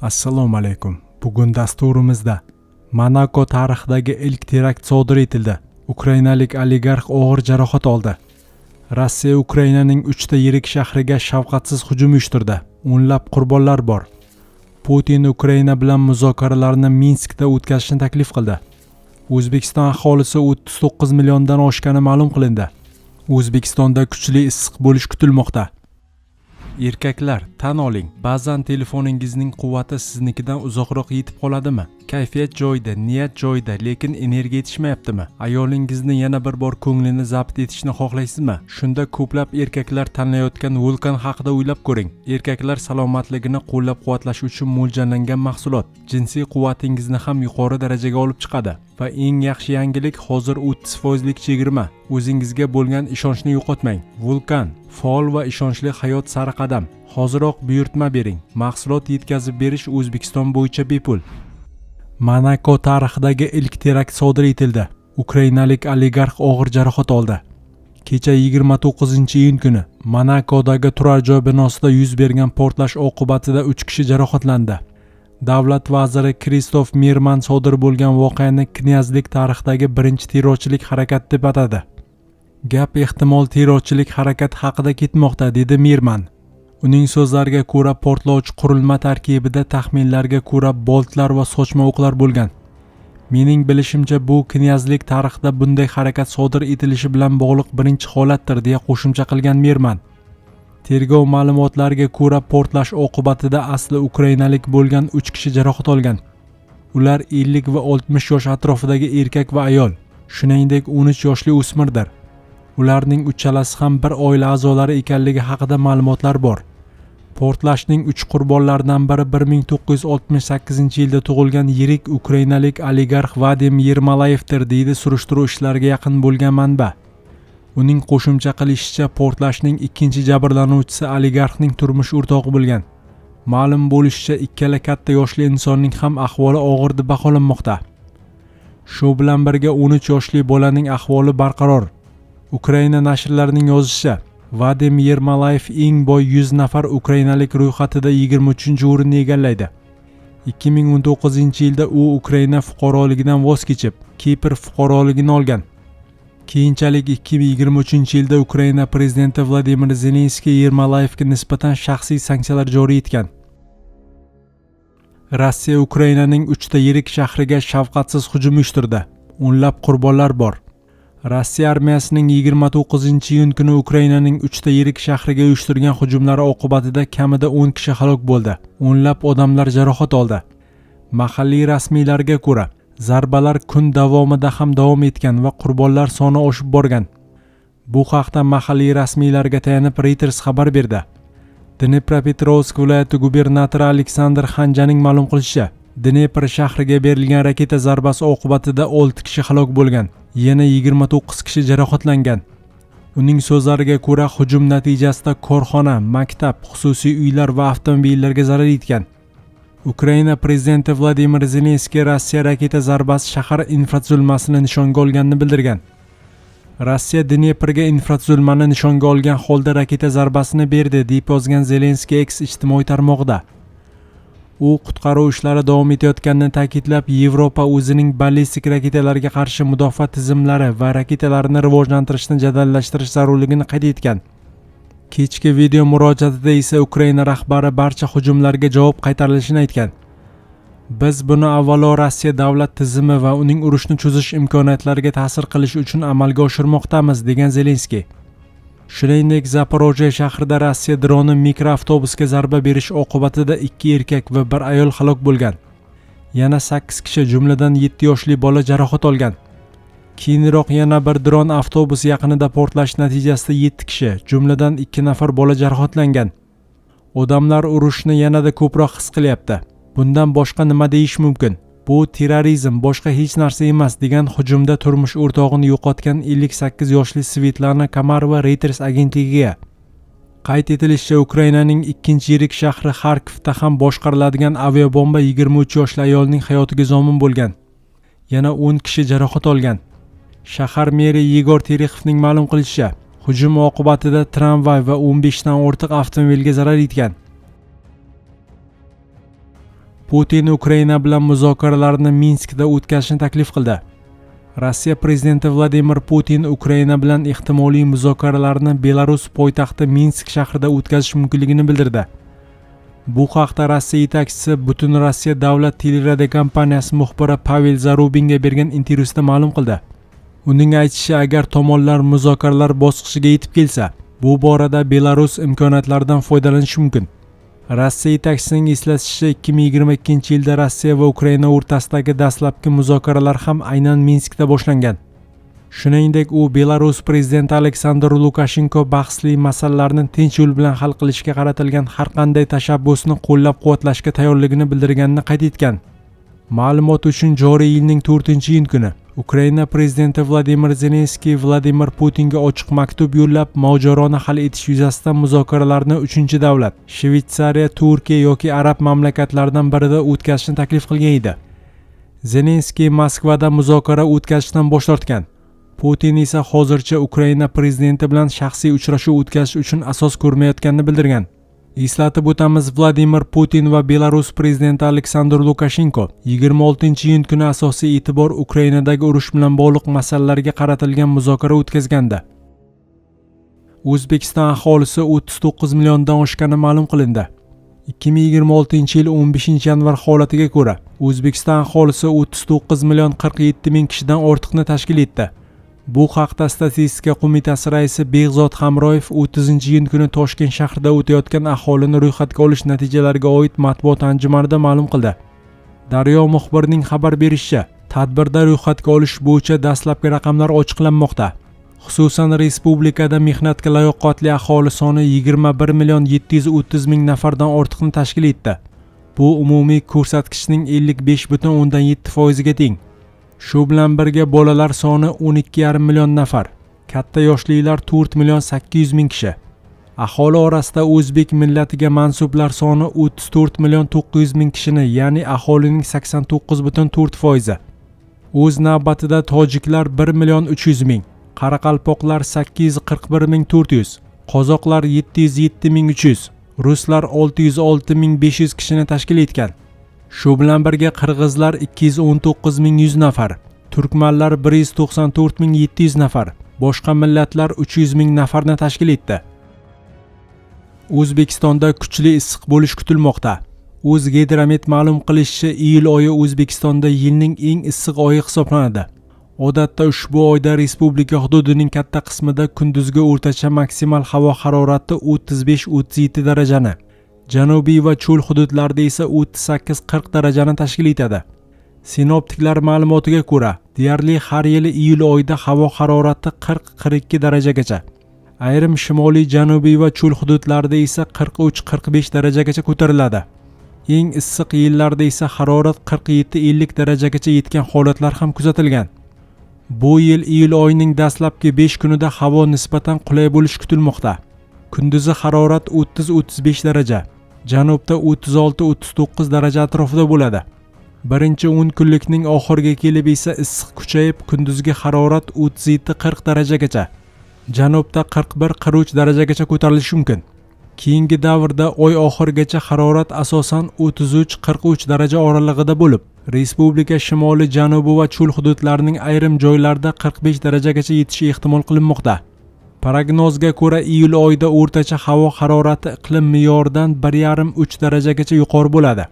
Assalomu alaykum. Bugun dasturimizda Monako tarixidagi ilk terakt sodir etildi. Ukrainalik oligarx og'ir jarohat oldi. Rossiya Ukrainaning 3 ta yirik shahriga shafqatsiz hujum uyushtirdi. O'nlab qurbonlar bor. Putin Ukraina bilan muzokaralarni Minskda o'tkazishni taklif qildi. O'zbekiston aholisi 39 milliondan oshgani ma'lum qilindi. O'zbekistonda kuchli issiq bo'lish kutilmoqda. Erkaklar, tan oling, ba'zan telefoningizning quvvati siznikidan uzoqroq yetib qoladimi? Kayfiyat joyida, niyat joyida, lekin energiya yetishmayaptimi? Ayolingizni yana bir bor ko'nglini zabt etishni xohlaysizmi? Shunda ko'plab erkaklar tanlayotgan Vulkan haqida o'ylab ko'ring. Erkaklar salomatligini qo'llab-quvvatlash uchun mo'ljallangan mahsulot. Jinsiy quvvatingizni ham yuqori darajaga olib chiqadi. Va eng yaxshi yangilik hozir 30% chegirma. O'zingizga bo'lgan ishonchni yo'qotmang. Vulkan faol va ishonchli hayot sari qadam. Hoziroq buyurtma bering. Mahsulot yetkazib berish O'zbekiston bo'yicha bepul. Monako tarixidagi ilk terakt sodir etildi. Ukrainalik oligarx og'ir jarohat oldi. Kecha 29-iyun kuni Monakodagi turar joy binosida yuz bergan portlash oqibatida 3 kishi jarohatlandi. Davlat vaziri Kristof Mirman sodir bo'lgan voqeani knyazlik tarixidagi birinchi terrorchilik harakati deb atadi. Gap ehtimol terrorchilik harakati haqida ketmoqda, dedi Mirman. Uning so'zlariga ko'ra portlovchi qurilma tarkibida taxminlarga ko'ra boltlar va sochma o'qlar bo'lgan. Mening bilishimcha bu knyazlik tarixida bunday harakat sodir etilishi bilan bog'liq birinchi holatdir, deya qo'shimcha qilgan Mirman. Tergov ma'lumotlariga ko'ra portlash oqibatida asli ukrainalik bo'lgan 3 kishi jarohat olgan. Ular 50 va 60 yosh atrofidagi erkak va ayol, shuningdek 13 yoshli o'smirdir. Ularning uchalasi ham bir oila a'zolari ekanligi haqida ma'lumotlar bor. Portlashning 3 qurbonlaridan biri 1968-yilda tug'ilgan yirik ukrainalik oligarx Vadim Yermolayevdir, deydi surishtiruv ishlariga yaqin bo'lgan manba. Uning qo'shimcha qilishicha, portlashning ikkinchi jabrlanuvchisi oligarxning turmush o'rtog'i bo'lgan. Ma'lum bo'lishicha, ikkala katta yoshli insonning ham ahvoli og'ir deb baholanmoqda. Shu bilan birga 13 yoshli bolaning ahvoli barqaror. Ukraina nashrlarining yozishicha, Vadim Yermolayev eng boy 100 nafar ukrainalik ro'yxatida 23-o'rinni egallaydi. 2019-yilda u Ukraina fuqaroligidan voz kechib, Kipr fuqaroligini olgan. Keyinchalik 2023-yilda Ukraina prezidenti Vladimir Zelenskiy Yermolayevga nisbatan shaxsiy sanksiyalar joriy etgan. Rossiya Ukrainaning 3 ta yirik shahriga shafqatsiz hujum uyushtirdi. O'nlab qurbonlar bor. Rossiya armiyasining 29-iyun kuni Ukrainaning 3 ta yirik shahriga uyushtirgan hujumlari oqibatida kamida 10 kishi halok bo'ldi. O'nlab odamlar jarohat oldi. Mahalliy rasmiylarga ko'ra, zarbalar kun davomida ham davom etgan va qurbonlar soni oshib borgan. Bu haqda mahalliy rasmiylarga tayanib Reuters xabar berdi. Dnepropetrovsk viloyati gubernatori Aleksandr Xanjaning ma'lum qilishicha, Dnepr shahriga berilgan raketa zarbasi oqibatida 6 kishi halok bo'lgan. Yana 29 kishi jarohatlangan. Uning so'zlariga ko'ra, hujum natijasida korxona, maktab, xususiy uylar va avtomobillarga zarar yetgan. Ukraina prezidenti Vladimir Zelenskiy Rossiya raketa zarbasi shahar infratuzilmasini nishonga olganini bildirgan. Rossiya Dneprga infratuzilmani nishonga olgan holda raketa zarbasini berdi, deb yozgan Zelenskiy X ijtimoiy tarmog'ida. U qutqaruv ishlari davom etayotganini ta'kidlab, Yevropa o'zining ballistik raketalarga qarshi mudofaa tizimlari va raketalarni rivojlantirishni jadallashtirish zarurligini qayd etgan. Kechki video murojaatida esa Ukraina rahbari barcha hujumlarga javob qaytarilishini aytgan. Biz buni avvalo Rossiya davlat tizimi va uning urushni cho'zish imkoniyatlariga ta'sir qilish uchun amalga oshirmoqdamiz, degan Zelenskiy. Shuningdek, Zaporojye shahrida Rossiya droni mikroavtobusga zarba berish oqibatida 2 erkak va 1 ayol halok bo'lgan. Yana 8 kishi, jumladan 7 yoshli bola jarohat olgan. Keyinroq yana bir dron avtobus yaqinida portlash natijasida 7 kishi, jumladan 2 nafar bola jarohatlangan. Odamlar urushni yanada ko'proq his qilyapti. Bundan boshqa nima deyish mumkin? Bu terrorizm, boshqa hech narsa emas, degan hujumda turmush o'rtog'ini yo'qotgan 58 yoshli Svetlana Kamarova Reuters agentligiga. Qayd etilishicha, Ukrainaning ikkinchi yirik shahri Xarkovda ham boshqariladigan aviabomba 23 yoshli ayolning hayotiga zomin bo'lgan. Yana 10 kishi jarohat olgan. Shahar meri Yegor Terexovning ma'lum qilishicha, hujum oqibatida tramvay va 15 dan ortiq avtomobilga zarar yetgan. Putin Ukraina bilan muzokaralarni Minskda o'tkazishni taklif qildi. Rossiya prezidenti Vladimir Putin Ukraina bilan ehtimoliy muzokaralarni Belarus poytaxti Minsk shahrida o'tkazish mumkinligini bildirdi. Bu haqda Rossiya yetakchisi Butun Rossiya davlat teleradiokompaniyasi muxbiri Pavel Zarubinga bergan intervyusida ma'lum qildi. Uning aytishicha, agar tomonlar muzokaralar bosqichiga yetib kelsa, bu borada Belarus imkoniyatlaridan foydalanishi mumkin. Rossiya yetakchisining eslatishicha, 2022-yilda Rossiya va Ukraina o'rtasidagi dastlabki muzokaralar ham aynan Minskda boshlangan. Shuningdek, u Belarus prezidenti Aleksandr Lukashenko bahsli masalalarni tinch yo'l bilan hal qilishga qaratilgan har qanday tashabbusni qo'llab-quvvatlashga tayyorligini bildirganini qayd etgan. Ma'lumot uchun joriy yilning 4-iyun kuni Ukraina prezidenti Vladimir Zelenskiy Vladimir Putinga ochiq maktub yo'llab, mojaroni hal etish yuzasidan muzokaralarni 3-davlat Shveysariya, Turkiya yoki arab mamlakatlaridan birida o'tkazishni taklif qilgan edi. Zelenskiy Moskvada muzokara o'tkazishdan bosh tortgan. Putin esa hozircha Ukraina prezidenti bilan shaxsiy uchrashuv o'tkazish uchun asos ko'rmayotganini bildirgan. Eslatib o'tamiz, Vladimir Putin va Belarus prezidenti Aleksandr Lukashenko 26-iyun kuni asosiy e'tibor Ukrainadagi urush bilan bog'liq masalalarga qaratilgan muzokara o'tkazgandi. O'zbekiston aholisi 39 milliondan oshgani ma'lum qilindi. 2026-yil 15-yanvar holatiga ko'ra, O'zbekiston aholisi 39 million 47 ming kishidan ortiqni tashkil etdi. Bu haqda Statistika qo'mitasi raisi Behzod Hamroyev 30-iyun kuni Toshkent shahrida o'tayotgan aholini ro'yxatga olish natijalariga oid matbuot anjumanida ma'lum qildi. Daryo muxbirining xabar berishicha, tadbirda ro'yxatga olish bo'yicha dastlabki raqamlar ochiqlanmoqda. Xususan, respublikada mehnatga layoqatli aholi soni 21 million 730 ming nafardan ortiqni tashkil etdi. Bu umumiy ko'rsatkichning 55,7% ga teng. Shu bilan birga bolalar soni 12,5 million nafar, katta yoshlilar 4 million 800 ming kishi. Aholi orasida o'zbek millatiga mansublar soni 34 million 900 ming kishini, ya'ni aholining 89,4%. O'z navbatida tojiklar 1 million 300 ming, qoraqalpoqlar 841 ming 400, qozoqlar 707 ming 300, ruslar 606 ming 500 kishini tashkil etgan. Shu bilan birga qirg'izlar 219 ming 100 nafar, turkmanlar 194 ming 700 nafar, boshqa millatlar 300 ming nafarni tashkil etdi. O'zbekistonda kuchli issiq bo'lish kutilmoqda. O'zgidromet ma'lum qilishicha, iyul oyi O'zbekistonda yilning eng issiq oyi hisoblanadi. Odatda ushbu oyda respublika hududining katta qismida kunduzgi o'rtacha maksimal havo harorati 35-37 darajani, janubiy va cho'l hududlarda esa 38-40 darajani tashkil etadi. Sinoptiklar ma'lumotiga ko'ra, deyarli har yili iyul oyida havo harorati 40-42 darajagacha, ayrim shimoliy, janubiy va cho'l hududlarda esa 43-45 darajagacha ko'tariladi. Eng issiq yillarda esa harorat 47-50 darajagacha yetgan holatlar ham kuzatilgan. Bu yil iyul oyining dastlabki 5 kunida havo nisbatan qulay bo'lishi kutilmoqda. Kunduzi harorat 30-35 daraja, janubda 36-39 daraja atrofida bo'ladi. Birinchi 10 kunlikning oxiriga kelib esa issiq kuchayib, kunduzgi harorat 37-40 darajagacha, janubda 41-43 darajagacha ko'tarilishi mumkin. Keyingi davrda oy oxirigacha harorat asosan 33-43 daraja oralig'ida bo'lib, respublika shimoli, janubi va cho'l hududlarining ayrim joylarida 45 darajagacha yetishi ehtimol qilinmoqda. Prognozga ko'ra, iyul oyida o'rtacha havo harorati iqlim me'yoridan 1,5-3 darajagacha yuqori bo'ladi.